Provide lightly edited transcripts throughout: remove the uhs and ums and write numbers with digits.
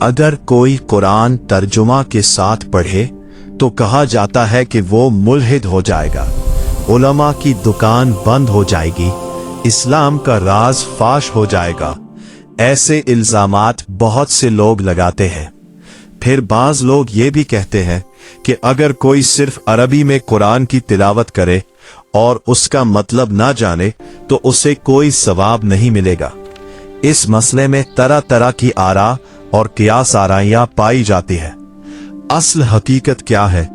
अगर कोई कुरान तर्जुमा के साथ पढ़े तो कहा जाता है कि वो मुल्हिद हो जाएगा, उलमा की दुकान बंद हो जाएगी, इस्लाम का राज फाश हो जाएगा। ऐसे इल्जामात बहुत से लोग लगाते हैं। फिर बाज लोग ये भी कहते हैं कि अगर कोई सिर्फ अरबी में कुरान की तिलावत करे और उसका मतलब ना जाने तो उसे कोई सवाब नहीं मिलेगा। इस मसले में तरह तरह की आरा और कियास आराइयां पाई जाती है। असल हकीकत क्या है,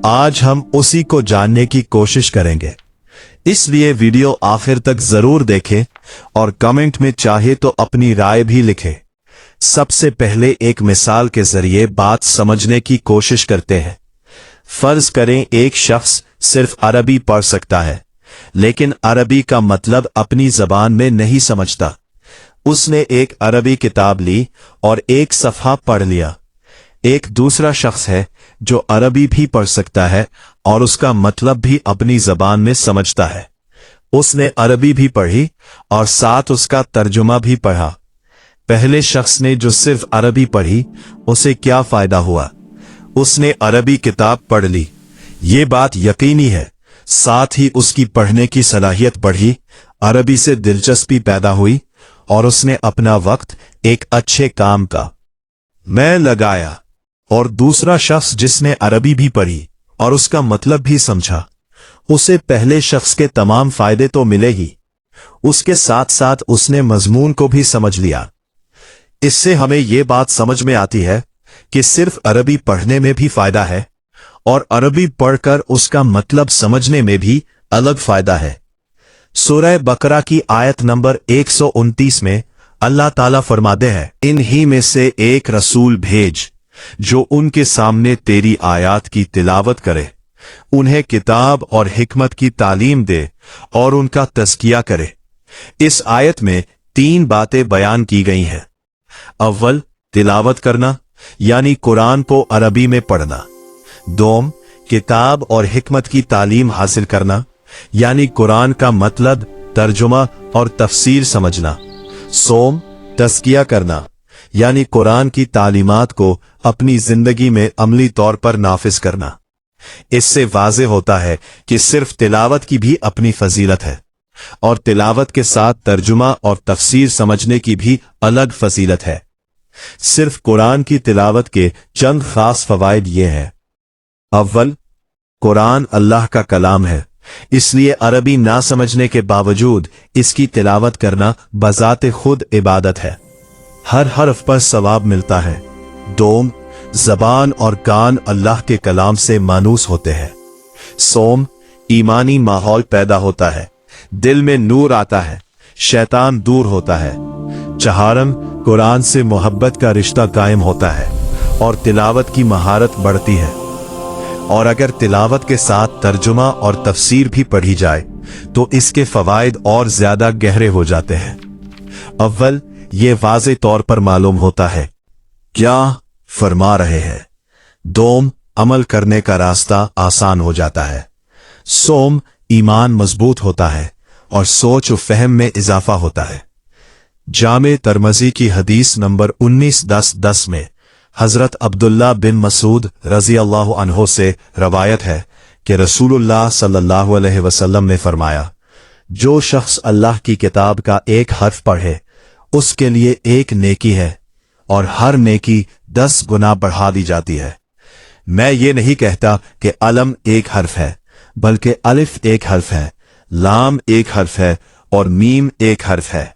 आज हम उसी को जानने की कोशिश करेंगे। इसलिए वीडियो आखिर तक जरूर देखें और कमेंट में चाहे तो अपनी राय भी लिखें। सबसे पहले एक मिसाल के जरिए बात समझने की कोशिश करते हैं। फर्ज करें एक शख्स सिर्फ अरबी पढ़ सकता है, लेकिन अरबी का मतलब अपनी जबान में नहीं समझता। उसने एक अरबी किताब ली और एक सफ़हा पढ़ लिया। एक दूसरा शख्स है जो अरबी भी पढ़ सकता है और उसका मतलब भी अपनी जबान में समझता है। उसने अरबी भी पढ़ी और साथ उसका तर्जुमा भी पढ़ा। पहले शख्स ने जो सिर्फ अरबी पढ़ी, उसे क्या फायदा हुआ? उसने अरबी किताब पढ़ ली, ये बात यकीनी है। साथ ही उसकी पढ़ने की सलाहियत बढ़ी, अरबी से दिलचस्पी पैदा हुई और उसने अपना वक्त एक अच्छे काम का मैं लगाया। और दूसरा शख्स जिसने अरबी भी पढ़ी और उसका मतलब भी समझा, उसे पहले शख्स के तमाम फायदे तो मिले ही, उसके साथ साथ उसने मजमून को भी समझ लिया। इससे हमें यह बात समझ में आती है कि सिर्फ अरबी पढ़ने में भी फायदा है और अरबी पढ़कर उसका मतलब समझने में भी अलग फायदा है। सूरह बकरा की आयत नंबर 129 में अल्लाह ताला फरमाते हैं, इन्हीं में से एक रसूल भेज जो उनके सामने तेरी आयात की तिलावत करे, उन्हें किताब और हिकमत की तालीम दे और उनका तज़किया करे। इस आयत में 3 बातें बयान की गई हैं। अव्वल, तिलावत करना यानी कुरान को अरबी में पढ़ना। दोम, किताब और हिकमत की तालीम हासिल करना यानी कुरान का मतलब, तर्जुमा और तफसीर समझना। सोम, तज़किया करना यानी कुरान की तालीमात को अपनी जिंदगी में अमली तौर पर नाफिज करना। इससे वाज़े होता है कि सिर्फ तिलावत की भी अपनी फजीलत है और तिलावत के साथ तर्जुमा और तफसीर समझने की भी अलग फजीलत है। सिर्फ कुरान की तिलावत के चंद खास फवाइद ये हैं। अव्वल, कुरान अल्लाह का कलाम है, इसलिए अरबी ना समझने के बावजूद इसकी तिलावत करना बजाते खुद इबादत है। हर हर्फ पर सवाब मिलता है। दोम, जबान और कान अल्लाह के कलाम से मानूस होते हैं। सोम, ईमानी माहौल पैदा होता है, दिल में नूर आता है, शैतान दूर होता है। चहारम, कुरान से मोहब्बत का रिश्ता कायम होता है और तिलावत की महारत बढ़ती है। और अगर तिलावत के साथ तर्जुमा और तफसीर भी पढ़ी जाए तो इसके फवाइद और ज्यादा गहरे हो जाते हैं। अव्वल, ये वाज़े तौर पर मालूम होता है क्या फरमा रहे हैं। दोम, अमल करने का रास्ता आसान हो जाता है। सोम, ईमान मजबूत होता है और सोच व फहम में इजाफा होता है। जामे तरमजी की हदीस नंबर 1910 में हजरत अब्दुल्ला बिन मसूद रजी अल्लाह अन्हो से रवायत है कि रसूलुल्लाह सल्लल्लाहु अलैहि वसल्लम ने फरमाया, जो शख्स अल्लाह की किताब का एक हर्फ पढ़े उसके लिए एक नेकी है और हर नेकी 10 गुना बढ़ा दी जाती है। मैं ये नहीं कहता कि अलम एक हर्फ है, बल्कि अलिफ एक हर्फ है, लाम एक हर्फ है और मीम एक हर्फ है।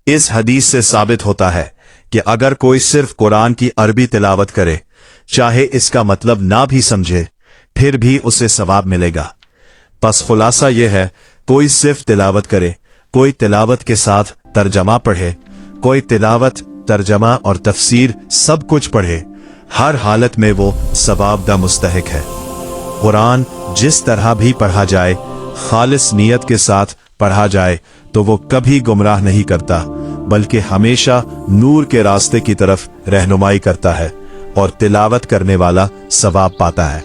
इस हदीस से साबित होता है कि अगर कोई सिर्फ कुरान की अरबी तिलावत करे, चाहे इसका मतलब ना भी समझे, फिर भी उसे सवाब मिलेगा। बस खुलासा यह है, कोई सिर्फ तिलावत करे, कोई तिलावत के साथ तर्जमा पढ़े, कोई तिलावत, तर्जमा और तफसीर सब कुछ पढ़े, हर हालत में वो सवाब दा मुस्तहिक है। कुरान जिस तरह भी पढ़ा जाए, खालिस नियत के साथ पढ़ा जाए तो वो कभी गुमराह नहीं करता, बल्कि हमेशा नूर के रास्ते की तरफ रहनुमाई करता है और तिलावत करने वाला सवाब पाता है।